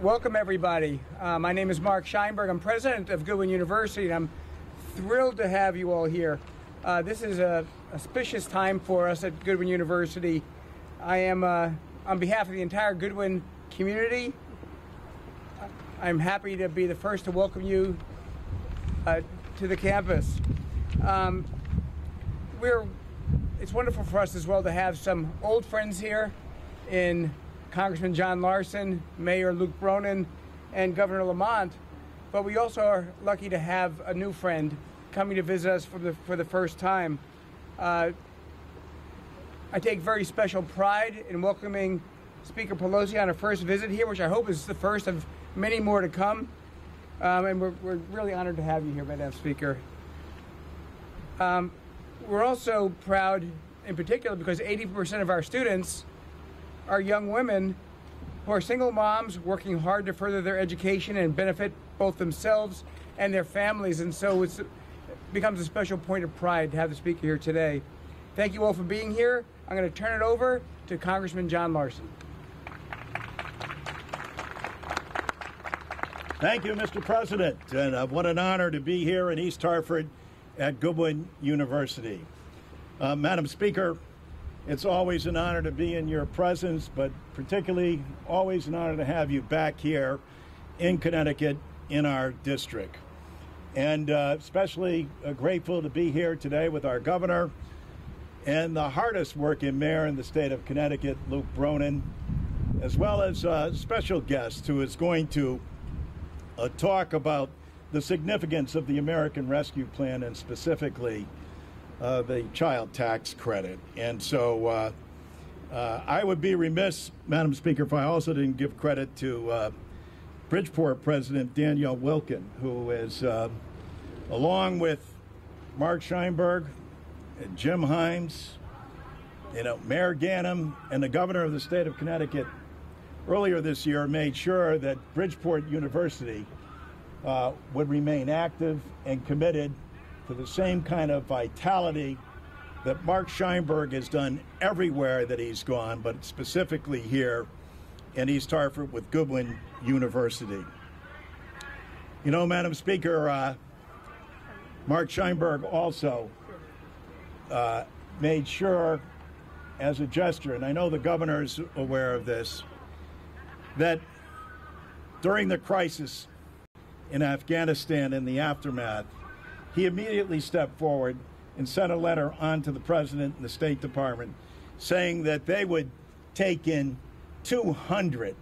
Welcome, everybody. My name is Mark Scheinberg. I'm president of Goodwin University, and I'm thrilled to have you all here. This is a auspicious time for us at Goodwin University. I am, on behalf of the entire Goodwin community, I'm happy to be the first to welcome you to the campus. It's wonderful for us as well to have some old friends here in Congressman John Larson, Mayor Luke Bronin, and Governor Lamont. But we also are lucky to have a new friend coming to visit us for the first time. I take very special pride in welcoming Speaker Pelosi on her first visit here, which I hope is the first of many more to come. And we're really honored to have you here, Madam Speaker. We're also proud, in particular, because 80% of our students are young women who are single moms working hard to further their education and benefit both themselves and their families. And so it becomes a special point of pride to have the speaker here today. Thank you all for being here. I'm going to turn it over to Congressman John Larson. Thank you, Mr. President. And what an honor to be here in East Hartford at Goodwin University. Madam Speaker, it's always an honor to be in your presence, but particularly always an honor to have you back here in Connecticut in our district. And especially grateful to be here today with our governor and the hardest working mayor in the state of Connecticut, Luke Bronin, as well as a special guest who is going to talk about the significance of the American Rescue Plan and specifically the child tax credit. And so I would be remiss, Madam Speaker, if I also didn't give credit to Bridgeport President Danielle Wilkin, who is, along with Mark Scheinberg, and Jim Himes, Mayor Ganim, and the governor of the state of Connecticut, earlier this year made sure that Bridgeport University would remain active and committed to the same kind of vitality that Mark Scheinberg has done everywhere that he's gone, but specifically here in East Hartford with Goodwin University. Madam Speaker, Mark Scheinberg also made sure, as a gesture, and I know the governor's aware of this, that during the crisis in Afghanistan and the aftermath, he immediately stepped forward and sent a letter on to the President and the State Department saying that they would take in 200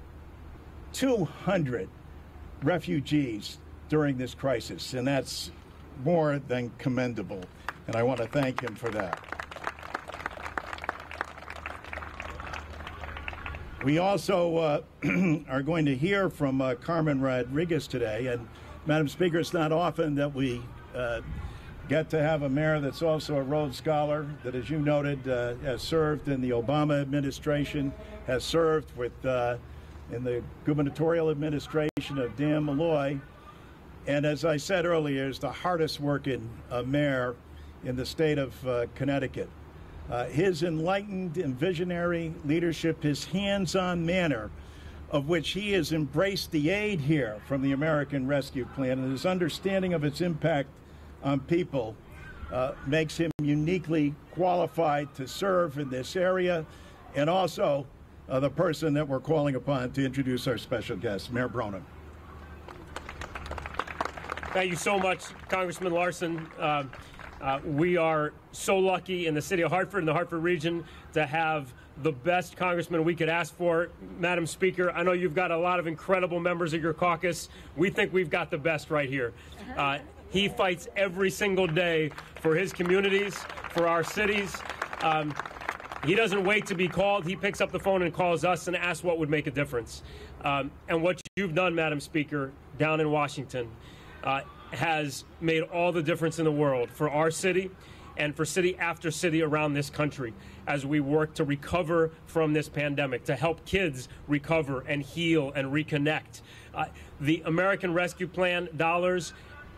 refugees during this crisis, and that's more than commendable, and I want to thank him for that. We also are going to hear from Carmen Rodriguez today, and Madam Speaker, it's not often that we get to have a mayor that's also a Rhodes Scholar, that, as you noted, has served in the Obama administration, has served with in the gubernatorial administration of Dan Malloy, and as I said earlier, is the hardest working mayor in the state of Connecticut. His enlightened and visionary leadership, his hands-on manner, of which he has embraced the aid here from the American Rescue Plan, and his understanding of its impact on people makes him uniquely qualified to serve in this area, and also the person that we're calling upon to introduce our special guest, Mayor Bronin. Thank you so much, Congressman Larson. We are so lucky in the city of Hartford and the Hartford region to have the best congressman we could ask for. Madam Speaker, I know you've got a lot of incredible members of your caucus. We think we've got the best right here. He fights every single day for his communities, for our cities. He doesn't wait to be called. He picks up the phone and calls us and asks what would make a difference. And what you've done, Madam Speaker, down in Washington has made all the difference in the world for our city and for city after city around this country as we work to recover from this pandemic, to help kids recover and heal and reconnect. The American Rescue Plan dollars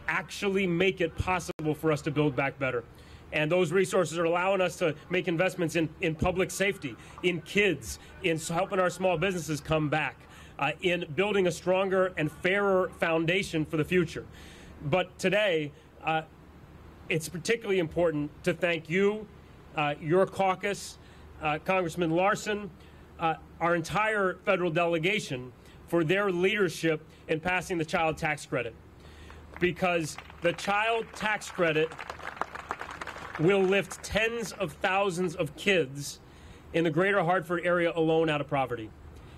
actually make it possible for us to build back better. And those resources are allowing us to make investments in public safety, in kids, in helping our small businesses come back. in building a stronger and fairer foundation for the future. But today, it's particularly important to thank you, your caucus, Congressman Larson, our entire federal delegation for their leadership in passing the child tax credit. Because the child tax credit will lift tens of thousands of kids in the greater Hartford area alone out of poverty.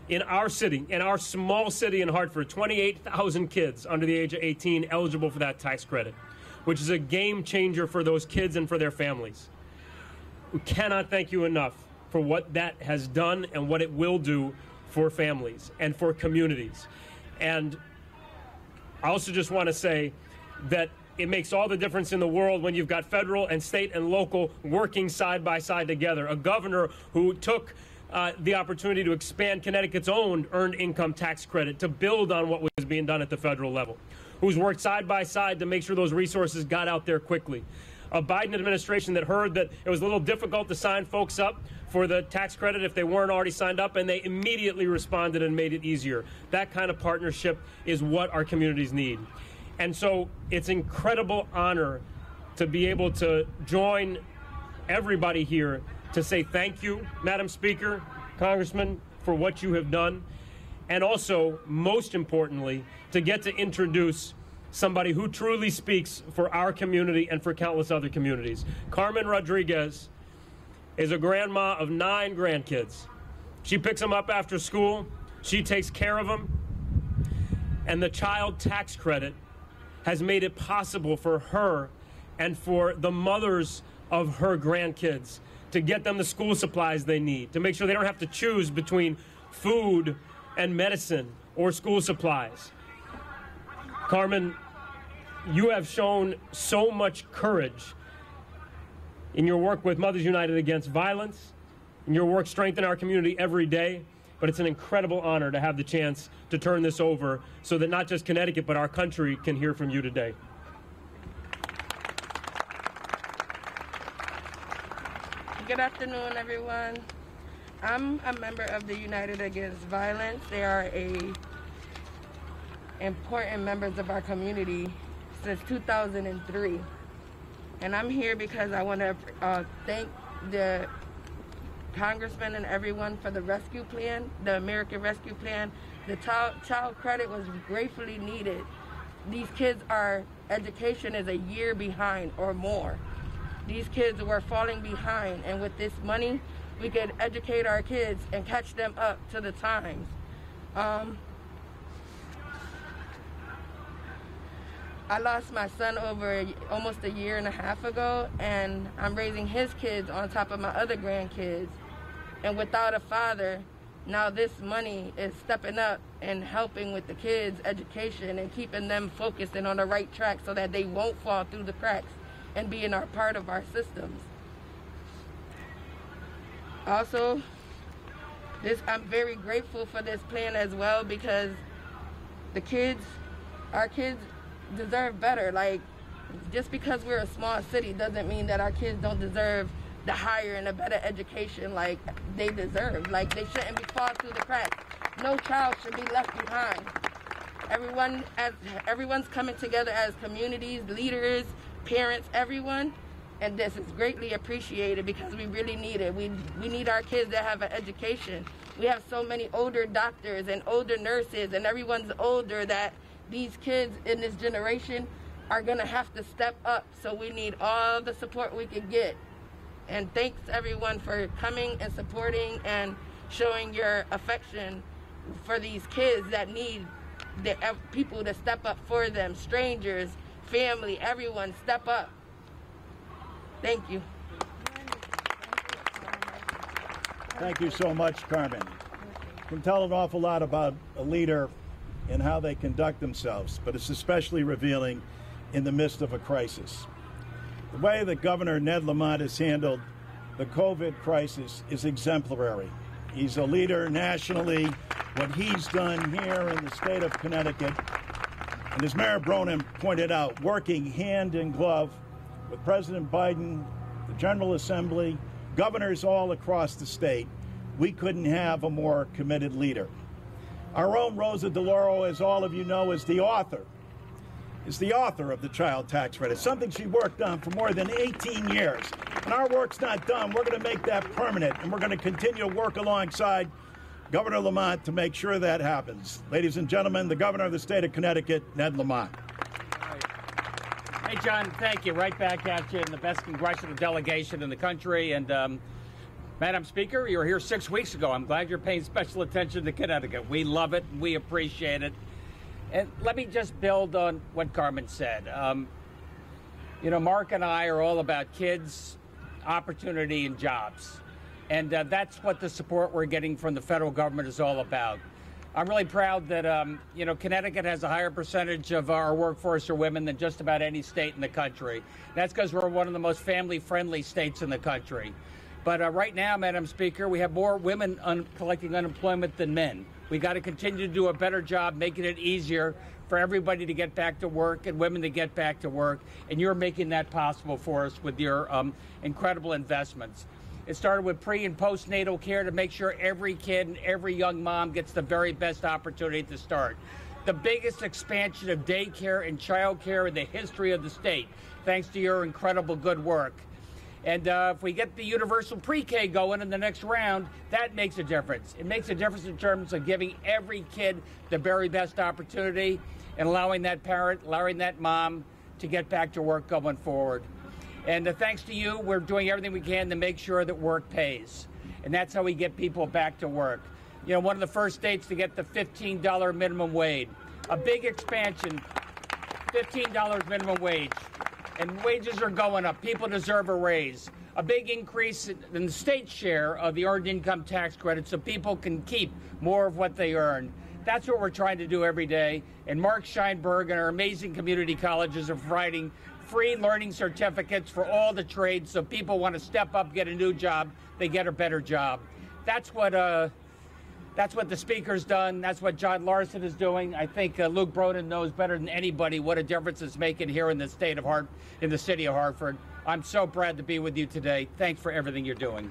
In our city, in our small city in Hartford, 28,000 kids under the age of 18 eligible for that tax credit, which is a game changer for those kids and for their families. We cannot thank you enough for what that has done and what it will do for families and for communities. And I also just want to say that it makes all the difference in the world when you've got federal and state and local working side by side together. A governor who took the opportunity to expand Connecticut's own earned income tax credit to build on what was being done at the federal level, who's worked side by side to make sure those resources got out there quickly. A Biden administration that heard that it was a little difficult to sign folks up for the tax credit if they weren't already signed up, and they immediately responded and made it easier. That kind of partnership is what our communities need. And so it's an incredible honor to be able to join everybody here to say thank you, Madam Speaker, Congressman, for what you have done, and also, most importantly, to get to introduce somebody who truly speaks for our community and for countless other communities. Carmen Rodriguez is a grandma of 9 grandkids. She picks them up after school. She takes care of them. And the child tax credit has made it possible for her and for the mothers of her grandkids to get them the school supplies they need, to make sure they don't have to choose between food and medicine or school supplies. Carmen, you have shown so much courage in your work with Mothers United Against Violence, in your work strengthening our community every day, but it's an incredible honor to have the chance to turn this over so that not just Connecticut, but our country can hear from you today. Good afternoon, everyone. I'm a member of the United Against Violence. They are important members of our community since 2003. And I'm here because I want to thank the Congressman and everyone for the rescue plan, the American Rescue Plan. The child credit was gratefully needed. These kids, our education is a year behind or more. These kids were falling behind, and with this money, we could educate our kids and catch them up to the times. I lost my son over almost a year and a half ago, and I'm raising his kids on top of my other grandkids. And without a father, now this money is stepping up and helping with the kids' education and keeping them focused and on the right track so that they won't fall through the cracks and being our part of our systems. Also, I'm very grateful for this plan as well, because our kids deserve better. Like, just because we're a small city doesn't mean that our kids don't deserve the higher and a better education like they deserve. Like, they shouldn't be fall through the cracks. No child should be left behind. Everyone's coming together as communities, leaders, parents, everyone, and this is greatly appreciated because we really need it. We need our kids to have an education. We have so many older doctors and older nurses, and everyone's older, that these kids in this generation are gonna have to step up. So we need all the support we can get. And thanks everyone for coming and supporting and showing your affection for these kids that need the people to step up for them, strangers, family, everyone, step up. Thank you. Thank you so much, Carmen. You can tell an awful lot about a leader and how they conduct themselves, but it's especially revealing in the midst of a crisis. The way that Governor Ned Lamont has handled the COVID crisis is exemplary. He's a leader nationally. What he's done here in the state of Connecticut, and as Mayor Bronin pointed out, working hand in glove with President Biden, the General Assembly, governors all across the state, we couldn't have a more committed leader. Our own Rosa DeLauro, as all of you know, is the author of the child tax credit, something she worked on for more than 18 years. And our work's not done. We're going to make that permanent, and we're going to continue to work alongside Governor Lamont to make sure that happens. Ladies and gentlemen, the governor of the state of Connecticut, Ned Lamont. Hey, John, thank you. Right back at you in the best congressional delegation in the country. And, Madam Speaker, you were here 6 weeks ago. I'm glad you're paying special attention to Connecticut. We love it. We appreciate it. And let me just build on what Carmen said. You know, Mark and I are all about kids, opportunity, and jobs. And that's what the support we're getting from the federal government is all about. I'm really proud that, you know, Connecticut has a higher percentage of our workforce are women than just about any state in the country. That's because we're one of the most family-friendly states in the country. But right now, Madam Speaker, we have more women collecting unemployment than men. We got to continue to do a better job making it easier for everybody to get back to work and women to get back to work. And you're making that possible for us with your incredible investments. It started with pre- and postnatal care to make sure every kid and every young mom gets the very best opportunity to start. The biggest expansion of daycare and childcare in the history of the state, thanks to your incredible good work. And if we get the universal pre-K going in the next round, that makes a difference. It makes a difference in terms of giving every kid the very best opportunity and allowing that parent, allowing that mom to get back to work going forward. And thanks to you, we're doing everything we can to make sure that work pays. And that's how we get people back to work. You know, one of the first states to get the $15 minimum wage. A big expansion, $15 minimum wage. And wages are going up. People deserve a raise. A big increase in the state share of the earned income tax credit so people can keep more of what they earn. That's what we're trying to do every day. And Mark Scheinberg and our amazing community colleges are providing free learning certificates for all the trades so people want to step up, get a new job, they get a better job. That's what the Speaker's done. That's what John Larson is doing. I think Luke Broden knows better than anybody what a difference it's making here in the state of in the city of Hartford. I'm so proud to be with you today. Thanks for everything you're doing.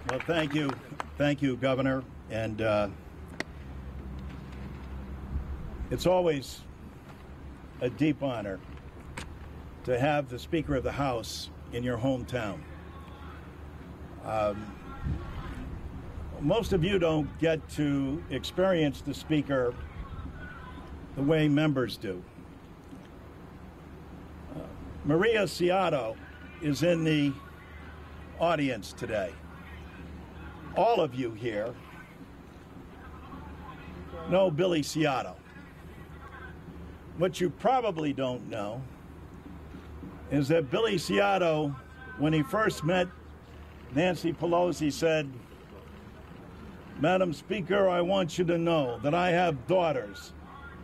Well, thank you, Governor. And it's always a deep honor to have the Speaker of the House in your hometown. Most of you don't get to experience the Speaker the way members do. Maria Ciotto is in the audience today. All of you here know Billy Ciotto. What you probably don't know is that Billy Ciotto, when he first met Nancy Pelosi, said, "Madam Speaker, I want you to know that I have daughters,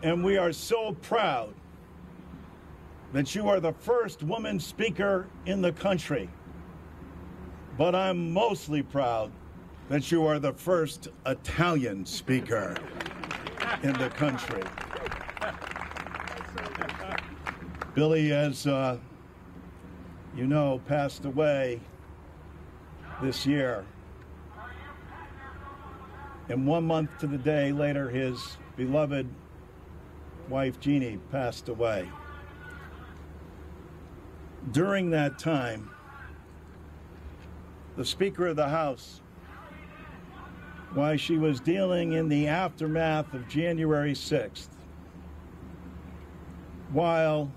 and we are so proud that you are the first woman speaker in the country. But I'm mostly proud that you are the first Italian speaker in the country." Billy, as you know, passed away this year. And 1 month to the day later, his beloved wife, Jeannie, passed away. During that time, the Speaker of the House, while she was dealing in the aftermath of January 6th, while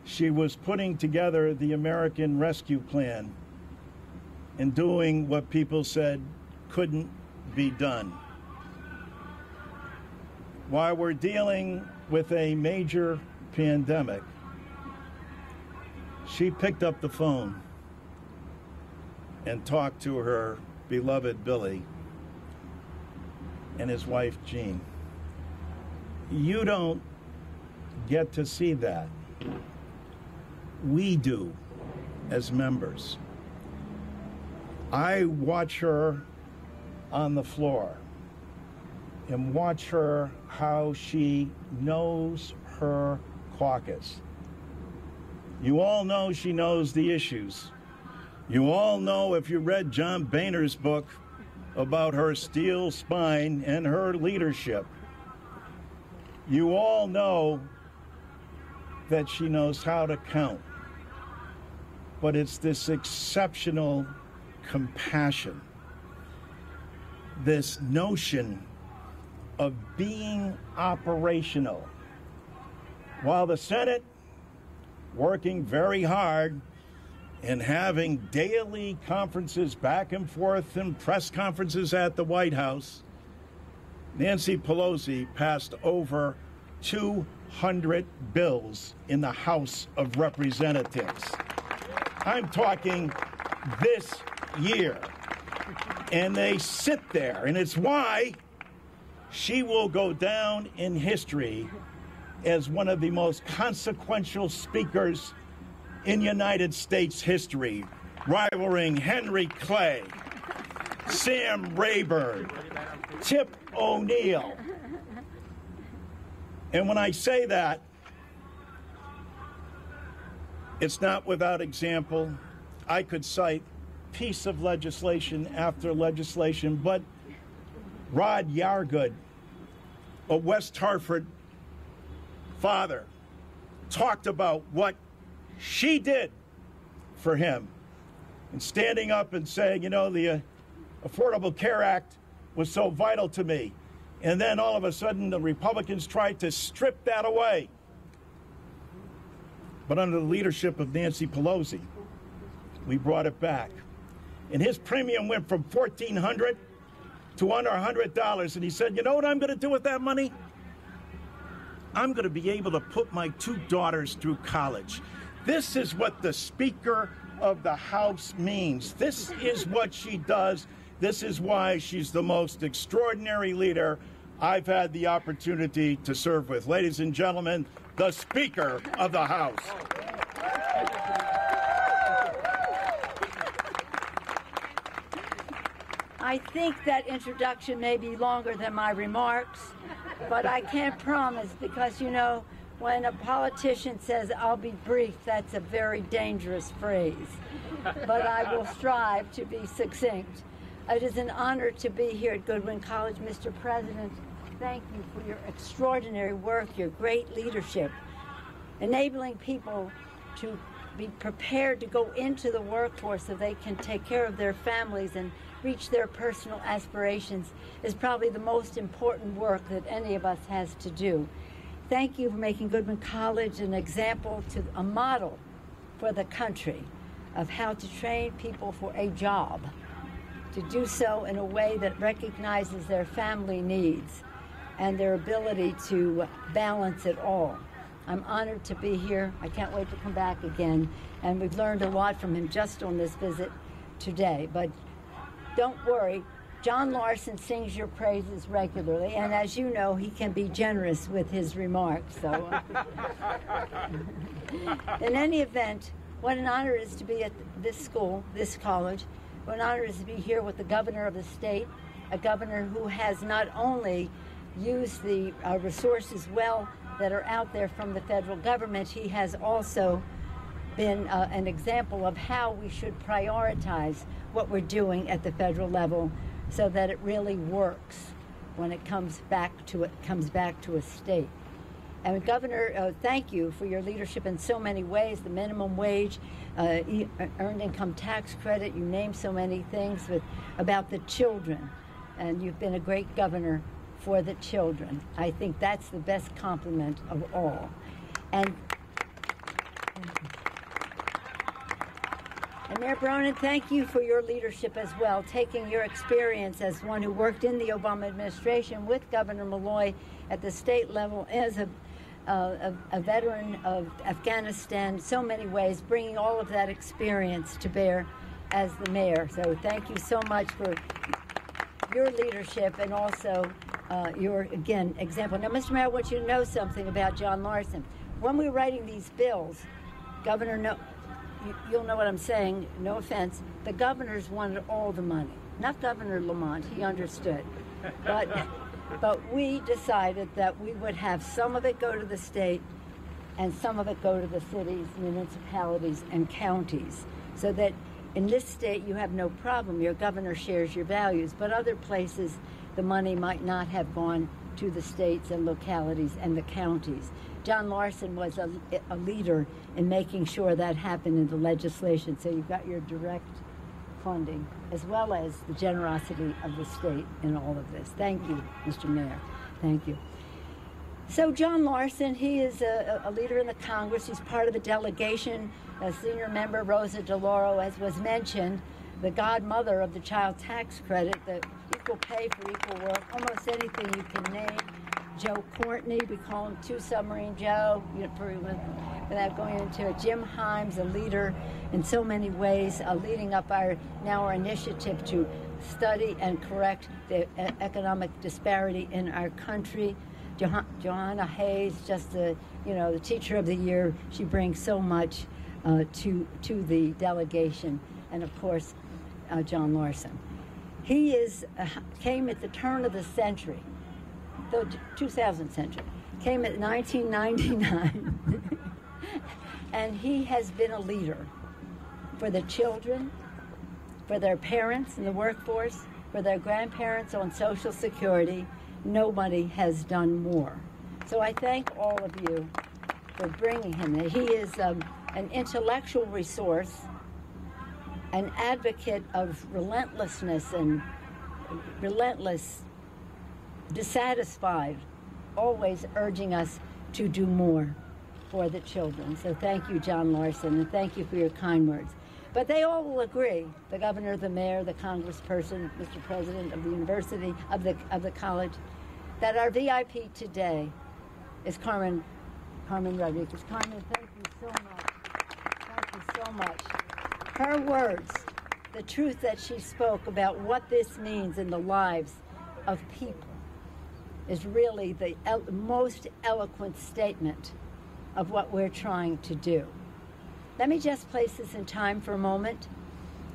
she was putting together the American Rescue Plan and doing what people said couldn't be done, while we're dealing with a major pandemic, she picked up the phone and talked to her beloved Billy and his wife, Jean. You don't get to see that. We do as members. I watch her on the floor and watch her how she knows her caucus. You all know she knows the issues. You all know, if you read John Boehner's book, about her steel spine and her leadership. You all know that she knows how to count, but it's this exceptional compassion, this notion of being operational. While the Senate, working very hard and having daily conferences back and forth and press conferences at the White House, Nancy Pelosi passed over 200 bills in the House of Representatives. I'm talking this year. And they sit there, and it's why she will go down in history as one of the most consequential speakers in United States history, rivaling Henry Clay, Sam Rayburn, Tip O'Neill. And when I say that, it's not without example. I could cite piece of legislation after legislation, but Rod Yargood, a West Hartford father, talked about what she did for him and standing up and saying, you know, the Affordable Care Act was so vital to me. And then all of a sudden the Republicans tried to strip that away. But under the leadership of Nancy Pelosi, we brought it back. And his premium went from $1,400 to under $100. And he said, you know what I'm going to do with that money? I'm going to be able to put my 2 daughters through college. This is what the Speaker of the House means. This is what she does. This is why she's the most extraordinary leader I've had the opportunity to serve with. Ladies and gentlemen, the Speaker of the House. I think that introduction may be longer than my remarks, but I can't promise because, you know, when a politician says, I'll be brief, that's a very dangerous phrase. But I will strive to be succinct. It is an honor to be here at Goodwin College. Mr. President, thank you for your extraordinary work, your great leadership, enabling people to be prepared to go into the workforce so they can take care of their families and reach their personal aspirations is probably the most important work that any of us has to do. Thank you for making Goodwin College an example, to a model for the country of how to train people for a job, to do so in a way that recognizes their family needs and their ability to balance it all. I'm honored to be here. I can't wait to come back again. And we've learned a lot from him just on this visit today. But don't worry, John Larson sings your praises regularly, and as you know, he can be generous with his remarks. So, in any event, what an honor it is to be at this school, this college. What an honor it is to be here with the governor of the state, a governor who has not only used the resources well that are out there from the federal government, he has also been an example of how we should prioritize what we're doing at the federal level so that it really works when it comes back to a state. And Governor, thank you for your leadership in so many ways, the minimum wage, earned income tax credit, you named so many things about the children. And you've been a great governor for the children. I think that's the best compliment of all. And Mayor Bronin, thank you for your leadership as well, taking your experience as one who worked in the Obama administration with Governor Malloy at the state level as a veteran of Afghanistan, so many ways, bringing all of that experience to bear as the mayor. So thank you so much for your leadership and also your, again, example. Now, Mr. Mayor, I want you to know something about John Larson. When we were writing these bills, Governor, you'll know what I'm saying, no offense, the governors wanted all the money. Not Governor Lamont, he understood. But we decided that we would have some of it go to the state and some of it go to the cities, municipalities, and counties, so that in this state, you have no problem. Your governor shares your values, but other places, the money might not have gone to the states and localities and the counties. John Larson was a leader in making sure that happened in the legislation. So you've got your direct funding, as well as the generosity of the state in all of this. Thank you, Mr. Mayor. Thank you. So John Larson, he is a leader in the Congress. He's part of the delegation. A senior member, Rosa DeLauro, as was mentioned, the godmother of the child tax credit, the equal pay for equal work, almost anything you can name. Joe Courtney, we call him Two Submarine Joe, without going into it. Jim Himes, a leader in so many ways, leading up our initiative to study and correct the economic disparity in our country. Johanna Hayes, just the teacher of the year. She brings so much to the delegation, and of course, John Larson. He came at the turn of the century, the 2000th century. Came at 1999, and he has been a leader for the children, for their parents in the workforce, for their grandparents on Social Security. Nobody has done more. So I thank all of you for bringing him there. He is an intellectual resource, an advocate of relentlessness and relentless, dissatisfied, always urging us to do more for the children. So thank you, John Larson, and thank you for your kind words. But they all will agree, the governor, the mayor, the congressperson, Mr. President of the university, of the college, that our VIP today is Carmen Rodriguez. Carmen, thank you so much. Thank you so much. Her words, the truth that she spoke about what this means in the lives of people, is really the most eloquent statement of what we're trying to do. Let me just place this in time for a moment.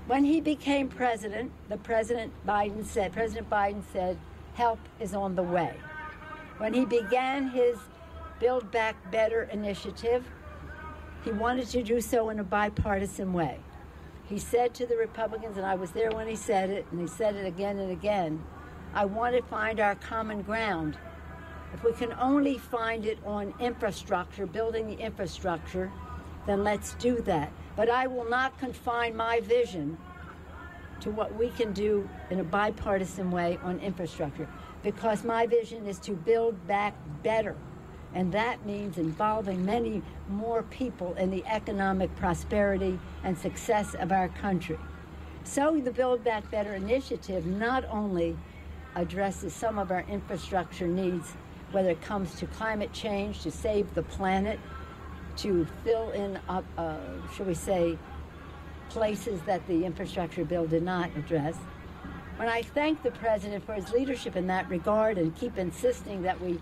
When he became president, President Biden said, help is on the way. When he began his Build Back Better initiative, he wanted to do so in a bipartisan way. He said to the Republicans, and I was there when he said it, and he said it again and again, I want to find our common ground. If we can only find it on infrastructure, building the infrastructure, then let's do that. But I will not confine my vision to what we can do in a bipartisan way on infrastructure, because my vision is to build back better. And that means involving many more people in the economic prosperity and success of our country. So the Build Back Better initiative not only addresses some of our infrastructure needs, whether it comes to climate change, to save the planet, to fill in, shall we say, places that the infrastructure bill did not address. When I thank the president for his leadership in that regard and keep insisting that we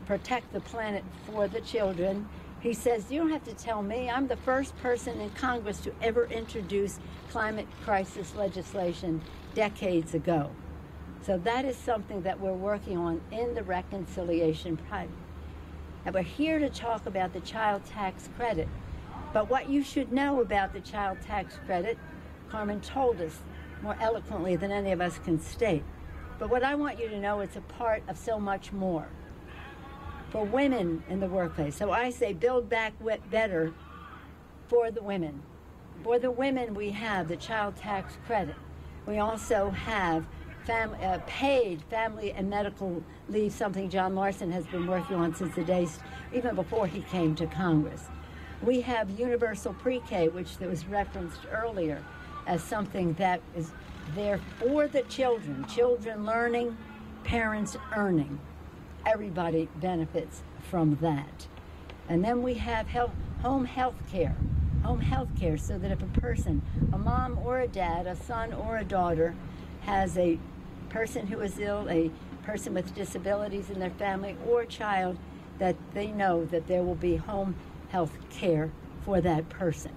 protect the planet for the children, he says, you don't have to tell me. I'm the first person in Congress to ever introduce climate crisis legislation decades ago. So that is something that we're working on in the reconciliation project. And we're here to talk about the child tax credit. But what you should know about the child tax credit, Carmen told us more eloquently than any of us can state. But what I want you to know, it's a part of so much more. For women in the workplace. So I say build back better for the women. For the women, we have the child tax credit. We also have paid family and medical leave, something John Larson has been working on since the days, even before he came to Congress. We have universal pre-K, which was referenced earlier as something that is there for the children. Children learning, parents earning. Everybody benefits from that. And then we have home health care. Home health care, so that if a person, a mom or a dad, a son or a daughter, has a person who is ill, a person with disabilities in their family, or a child, that they know that there will be home health care for that person.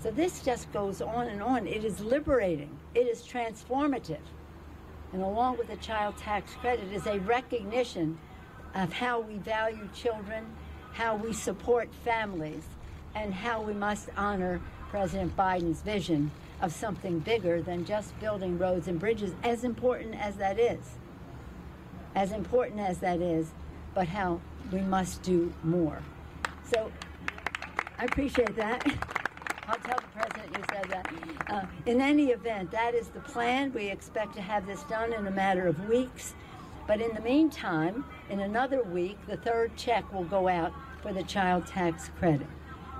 So this just goes on and on. It is liberating. It is transformative. And along with the child tax credit is a recognition of how we value children, how we support families, and how we must honor President Biden's vision of something bigger than just building roads and bridges, as important as that is. As important as that is, but how we must do more. So I appreciate that. I'll tell the president you said that. In any event, that is the plan. We expect to have this done in a matter of weeks. But in the meantime, in another week, the third check will go out for the child tax credit.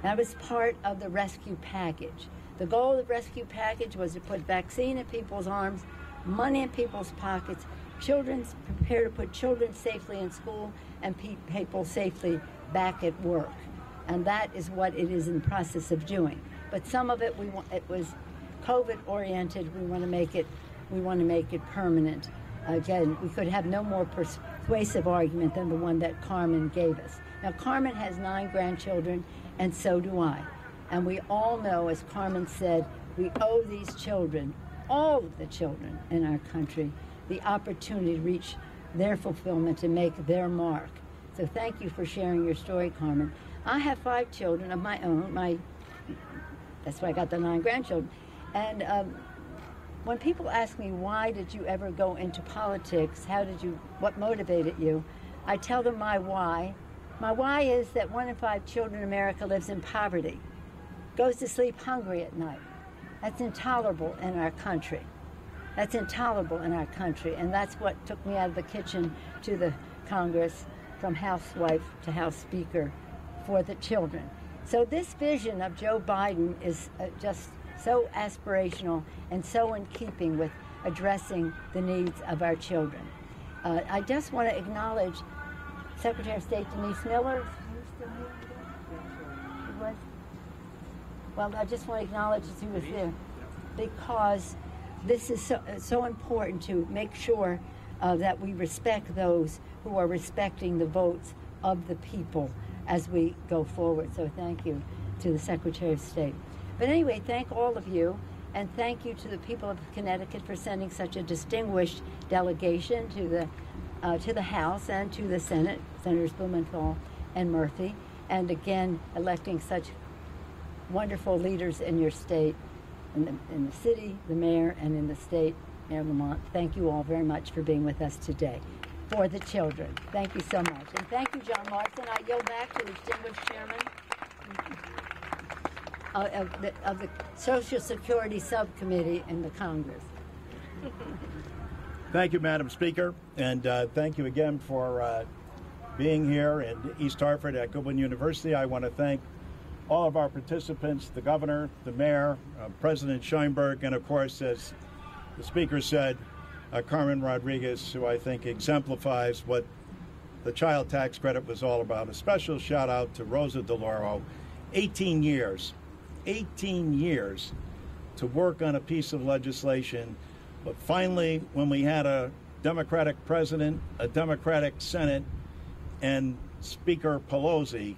That was part of the rescue package. The goal of the rescue package was to put vaccine in people's arms, money in people's pockets, prepare to put children safely in school and people safely back at work. And that is what it is in the process of doing. But some of it it was COVID oriented. We want to make it permanent. Again, we could have no more persuasive argument than the one that Carmen gave us. Now, Carmen has 9 grandchildren, and so do I. And we all know, as Carmen said, we owe these children, all of the children in our country, the opportunity to reach their fulfillment and make their mark. So thank you for sharing your story, Carmen. I have 5 children of my own. That's why I got the 9 grandchildren. And when people ask me, why did you ever go into politics? What motivated you? I tell them my why. My why is that 1 in 5 children in America lives in poverty, goes to sleep hungry at night. That's intolerable in our country. That's intolerable in our country. And that's what took me out of the kitchen to the Congress, from housewife to House Speaker, for the children. So this vision of Joe Biden is just so aspirational and so in keeping with addressing the needs of our children. I just want to acknowledge Secretary of State Denise Miller. Well, I just want to acknowledge that she was there, because this is so important to make sure that we respect those who are respecting the votes of the people as we go forward. So thank you to the Secretary of State. But anyway, thank all of you, and thank you to the people of Connecticut for sending such a distinguished delegation to the House and to the Senate, Senators Blumenthal and Murphy, and again electing such wonderful leaders in your state, in the city, the mayor, and in the state, Mayor Lamont. Thank you all very much for being with us today. For the children. Thank you so much. And thank you, John Larson. I yield back to the distinguished chairman of the Social Security Subcommittee in the Congress. Thank you, Madam Speaker, and thank you again for being here in East Hartford at Goodwin University. I want to thank all of our participants, the governor, the mayor, President Sheinberg, and of course, as the speaker said, Carmen Rodriguez, who I think exemplifies what the child tax credit was all about. A special shout out to Rosa DeLauro. 18 years to work on a piece of legislation. But finally, when we had a Democratic president, a Democratic Senate, and Speaker Pelosi,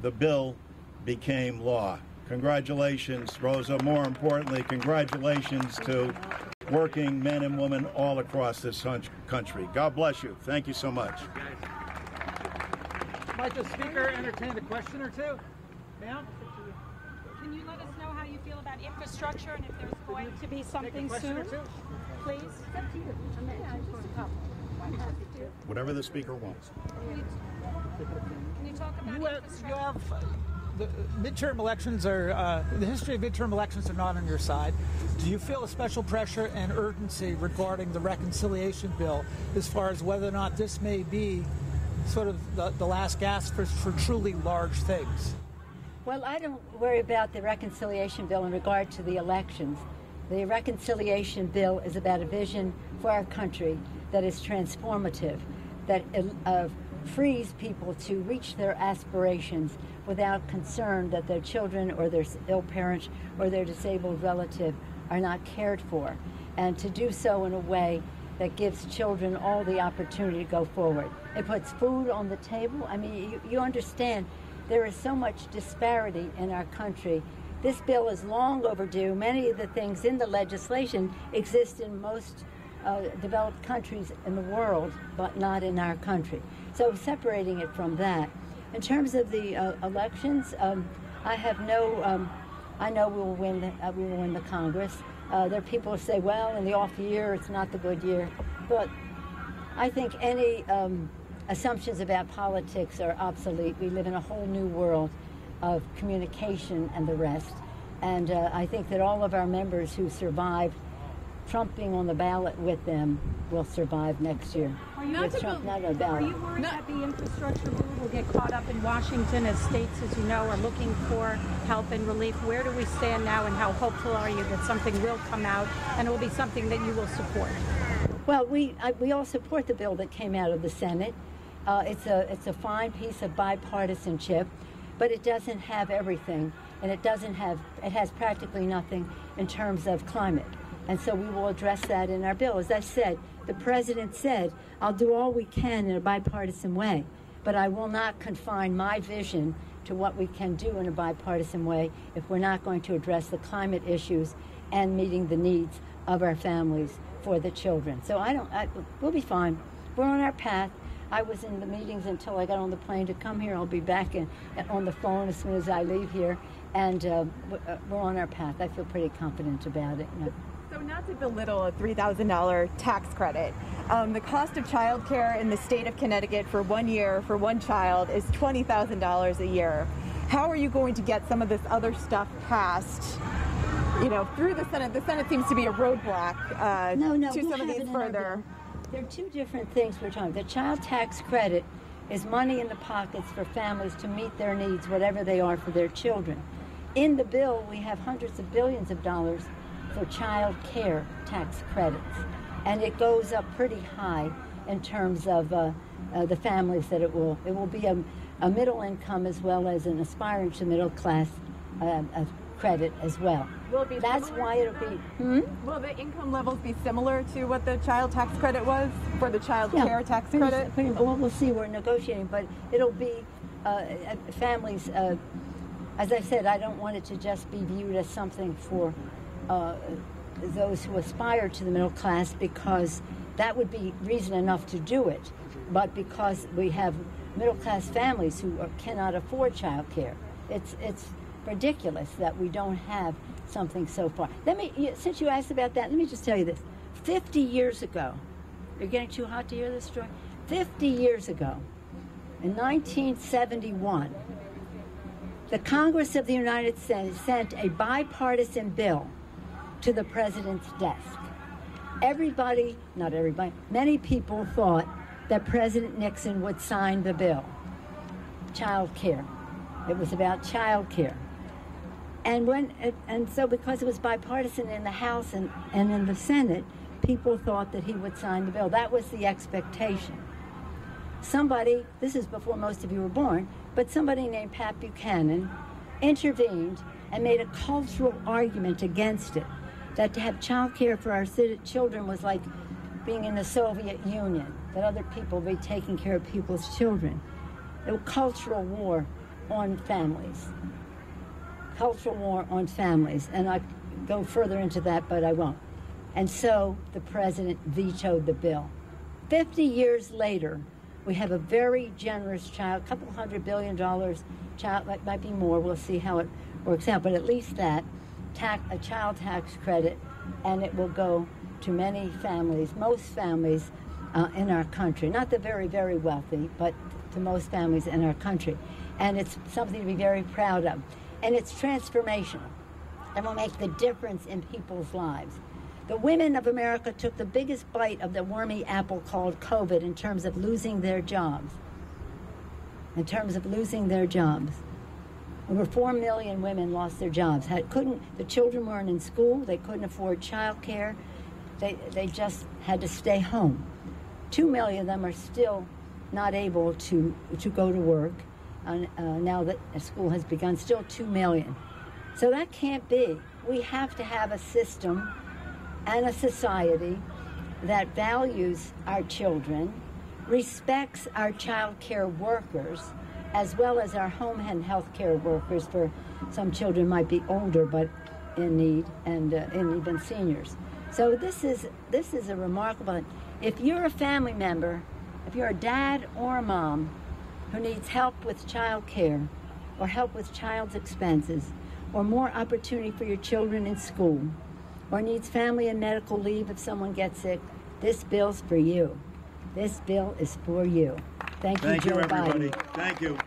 the bill became law. Congratulations, Rosa. More importantly, congratulations to working men and women all across this country. God bless you. Thank you so much. Might the speaker entertain a question or two? Ma'am? Can you let us know how you feel about infrastructure and if there's going to be something soon? Please? It's up to you. Whatever the speaker wants. Can you talk about infrastructure? The midterm elections are, the history of midterm elections are not on your side. Do you feel a special pressure and urgency regarding the reconciliation bill as far as whether or not this may be sort of the last gasp for truly large things? Well, I don't worry about the reconciliation bill in regard to the elections. The reconciliation bill is about a vision for our country that is transformative, that frees people to reach their aspirations without concern that their children or their ill parent or their disabled relative are not cared for, and to do so in a way that gives children all the opportunity to go forward. It puts food on the table. I mean, you understand there is so much disparity in our country. This bill is long overdue. Many of the things in the legislation exist in most developed countries in the world, but not in our country. So separating it from that. In terms of the elections, I have no I know we will win the Congress. There are people who say, well, in the off year, it's not the good year. But I think any assumptions about politics are obsolete. We live in a whole new world of communication and the rest. And I think that all of our members who survived Trump being on the ballot with them will survive next year. Are you worried that the infrastructure bill will get caught up in Washington as states, as you know, are looking for help and relief? Where do we stand now, and how hopeful are you that something will come out and it will be something that you will support? Well, we all support the bill that came out of the Senate. It's a fine piece of bipartisanship, but it doesn't have everything, and it has practically nothing in terms of climate. And so we will address that in our bill. As I said, the president said, I'll do all we can in a bipartisan way, but I will not confine my vision to what we can do in a bipartisan way if we're not going to address the climate issues and meeting the needs of our families for the children. So we'll be fine. We're on our path. I was in the meetings until I got on the plane to come here. I'll be back on the phone as soon as I leave here. And we're on our path. I feel pretty confident about it. So not to belittle a $3,000 tax credit, the cost of child care in the state of Connecticut for 1 year for one child is $20,000 a year. How are you going to get some of this other stuff passed, through the Senate? The Senate seems to be a roadblock to some of these further. There are two different things we're talking about. The child tax credit is money in the pockets for families to meet their needs, whatever they are, for their children. In the bill, we have hundreds of billions of dollars for child care tax credits, and it goes up pretty high in terms of the families that it will be a middle income as well as an aspiring to middle class credit as well. Will it be That's why it'll be. Will the income levels be similar to what the child tax credit was for the child care tax credit? Well, we'll see. We're negotiating, but it'll be families. As I said, I don't want it to just be viewed as something for those who aspire to the middle class, because that would be reason enough to do it, but because we have middle class families who cannot afford child care. It's ridiculous that we don't have something so far. Since you asked about that, let me just tell you this. 50 years ago, you're getting too hot to hear this story? 50 years ago, in 1971, the Congress of the United States sent a bipartisan bill to the president's desk. Many people thought that President Nixon would sign the bill. Child care. It was about child care. And so because it was bipartisan in the House and in the Senate, people thought that he would sign the bill. That was the expectation. Somebody, this is before most of you were born, but somebody named Pat Buchanan intervened and made a cultural argument against it, that to have child care for our children was like being in the Soviet Union, that other people would be taking care of people's children. A cultural war on families. Cultural war on families. And I go further into that, but I won't. And so the president vetoed the bill. 50 years later, we have a very generous child, couple $100 billion child, might be more, we'll see how it works out, but at least that, a child tax credit, and it will go to many families, most families in our country, not the very, very wealthy, but to most families in our country. And it's something to be very proud of. And it's transformational and will make the difference in people's lives. The women of America took the biggest bite of the wormy apple called COVID in terms of losing their jobs. Over 4 million women lost their jobs. The children weren't in school. They couldn't afford child care. They just had to stay home. 2 million of them are still not able to go to work now that school has begun. Still 2 million. So that can't be. We have to have a system and a society that values our children, respects our child care workers, as well as our home and health care workers. For some children might be older but in need, and even seniors. So this is a remarkable. If you're a family member, if you're a dad or a mom who needs help with child care or help with child's expenses, or more opportunity for your children in school, or needs family and medical leave if someone gets sick, this bill's for you. This bill is for you. Thank you, Joe Biden. Thank you, everybody. Thank you.